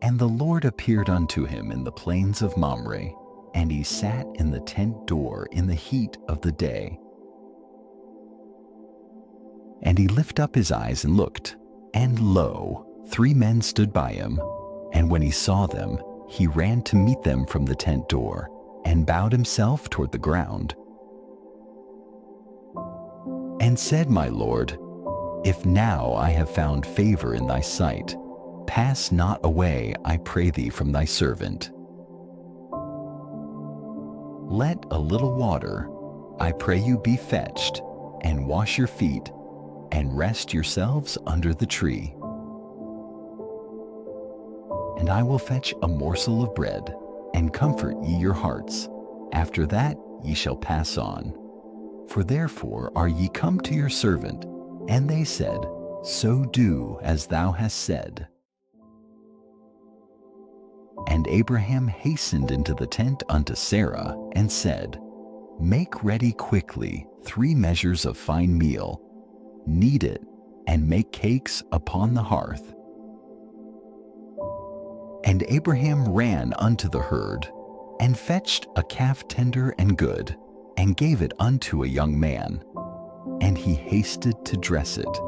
And the Lord appeared unto him in the plains of Mamre, and he sat in the tent door in the heat of the day. And he lifted up his eyes and looked, and lo, 3 men stood by him. And when he saw them, he ran to meet them from the tent door, and bowed himself toward the ground, and said, My Lord, if now I have found favor in thy sight, pass not away, I pray thee, from thy servant. Let a little water, I pray you, be fetched, and wash your feet, and rest yourselves under the tree. And I will fetch a morsel of bread, and comfort ye your hearts. After that ye shall pass on. For therefore are ye come to your servant. And they said, So do as thou hast said. And Abraham hastened into the tent unto Sarah, and said, Make ready quickly 3 measures of fine meal, knead it, and make cakes upon the hearth. And Abraham ran unto the herd, and fetched a calf tender and good, and gave it unto a young man, and he hasted to dress it.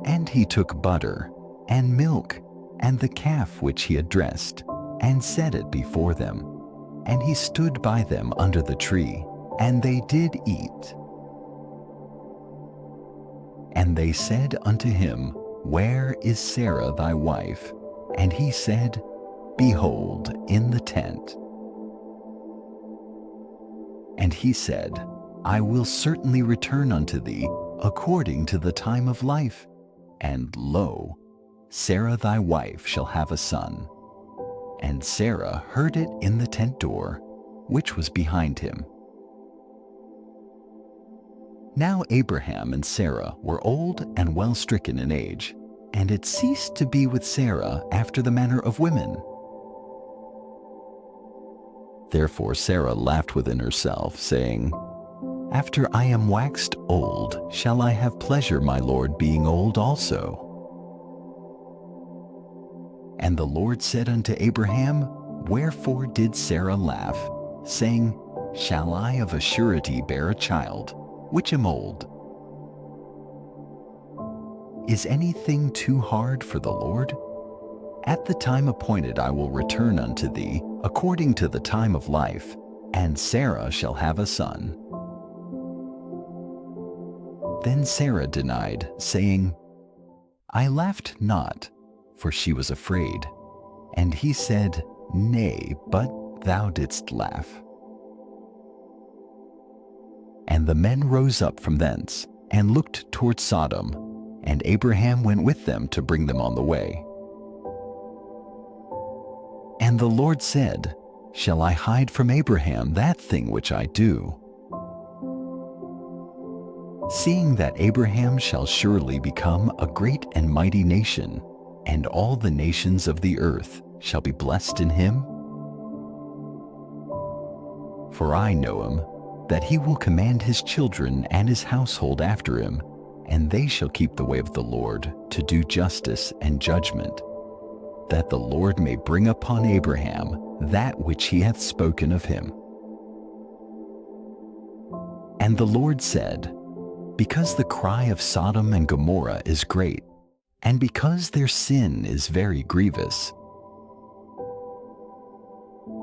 And he took butter, and milk, and the calf which he had dressed, and set it before them. And he stood by them under the tree, and they did eat. And they said unto him, Where is Sarah thy wife? And he said, Behold, in the tent. And he said, I will certainly return unto thee according to the time of life. And lo, Sarah thy wife shall have a son. And Sarah heard it in the tent door, which was behind him. Now Abraham and Sarah were old and well stricken in age, and it ceased to be with Sarah after the manner of women. Therefore Sarah laughed within herself, saying, After I am waxed old, shall I have pleasure, my Lord being old also? And the Lord said unto Abraham, Wherefore did Sarah laugh, saying, Shall I of a surety bear a child, which am old? Is anything too hard for the Lord? At the time appointed I will return unto thee, according to the time of life, and Sarah shall have a son. Then Sarah denied, saying, I laughed not, for she was afraid. And he said, Nay, but thou didst laugh. And the men rose up from thence, and looked toward Sodom, and Abraham went with them to bring them on the way. And the Lord said, Shall I hide from Abraham that thing which I do? Seeing that Abraham shall surely become a great and mighty nation, and all the nations of the earth shall be blessed in him? For I know him, that he will command his children and his household after him, and they shall keep the way of the Lord to do justice and judgment, that the Lord may bring upon Abraham that which he hath spoken of him. And the Lord said, Because the cry of Sodom and Gomorrah is great, and because their sin is very grievous,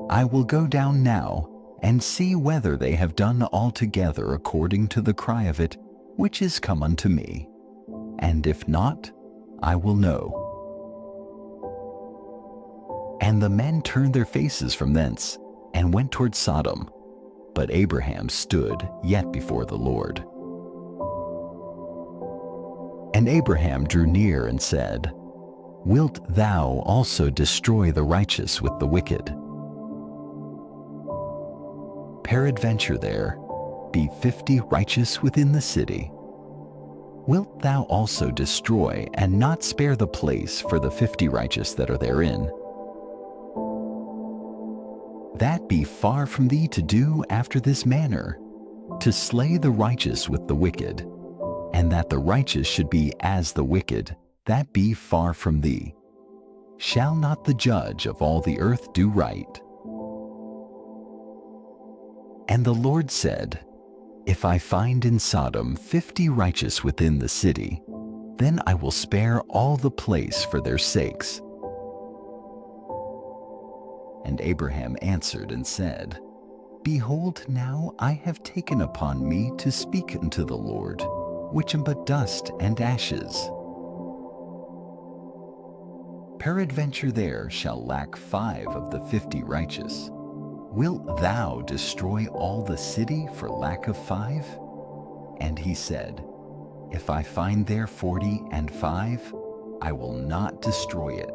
I will go down now and see whether they have done altogether according to the cry of it which is come unto me, and if not, I will know. And the men turned their faces from thence, and went toward Sodom, but Abraham stood yet before the Lord. And Abraham drew near and said, Wilt thou also destroy the righteous with the wicked? Peradventure there be 50 righteous within the city. Wilt thou also destroy and not spare the place for the 50 righteous that are therein? That be far from thee to do after this manner, to slay the righteous with the wicked, and that the righteous should be as the wicked, that be far from thee? Shall not the judge of all the earth do right? And the Lord said, If I find in Sodom 50 righteous within the city, then I will spare all the place for their sakes. And Abraham answered and said, Behold, now I have taken upon me to speak unto the Lord, which am but dust and ashes. Peradventure there shall lack 5 of the 50 righteous. Wilt thou destroy all the city for lack of 5? And he said, If I find there 45, I will not destroy it.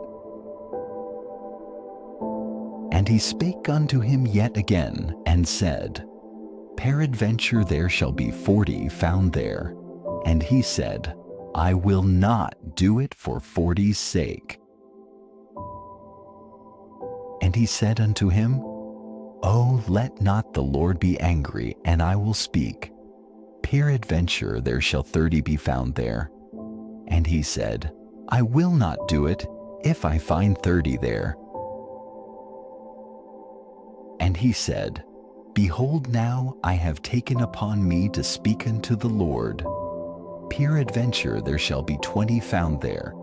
And he spake unto him yet again, and said, Peradventure there shall be 40 found there. And he said, I will not do it for 40's sake. And he said unto him, Oh, let not the Lord be angry, and I will speak. Peradventure there shall 30 be found there. And he said, I will not do it, if I find 30 there. And he said, Behold, now I have taken upon me to speak unto the Lord. Peradventure there shall be 20 found there.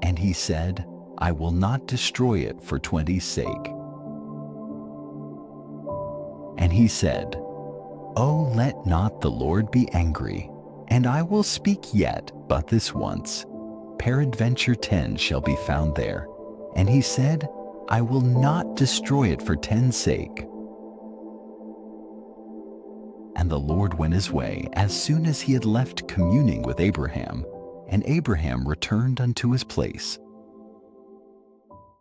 And he said, I will not destroy it for 20's sake. And he said, Oh, let not the Lord be angry, and I will speak yet but this once. Peradventure 10 shall be found there. And he said, I will not destroy it for 10's sake. And the Lord went his way as soon as he had left communing with Abraham, and Abraham returned unto his place.